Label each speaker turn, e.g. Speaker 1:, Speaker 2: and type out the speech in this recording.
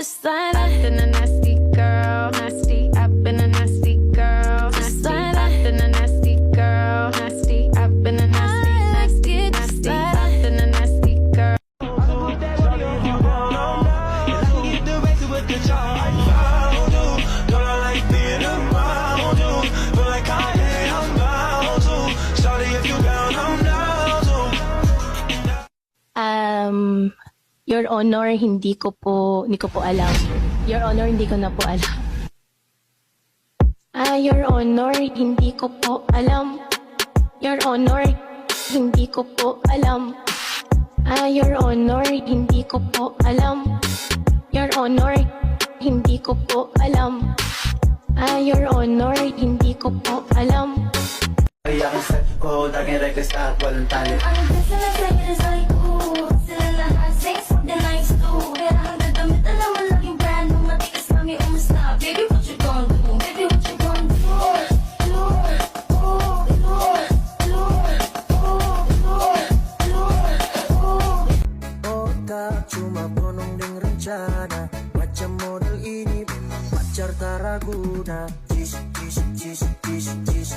Speaker 1: just like that. I've been a nasty girl, nasty. I've been a nasty girl, nasty. I've been a nasty girl, nasty. I've been a nasty, nasty, nasty. I've been a nasty girl.
Speaker 2: Your Honor, hindi ko po alam. Your Honor, hindi ko na po alam. Your Honor, hindi ko po alam. Your Honor, hindi ko po alam. Your Honor, hindi ko po alam. Your Honor, hindi ko po alam. Your Honor, hindi ko po alam.
Speaker 3: Ay akong set ko, laging reckless at walang talent.
Speaker 4: Ang gusto na sa'yo na sa'yo ko. Sila lahat, sex of the nights too. Kaya hanggang damit na naman laging brand nung matikas kami umusta. Baby, what you gonna do? Baby, what you gonna do?
Speaker 3: Otak cuma penuh dengan rencana. Macam model ini memang pacar tak ragu. Jis, jis, jis, jis, jis.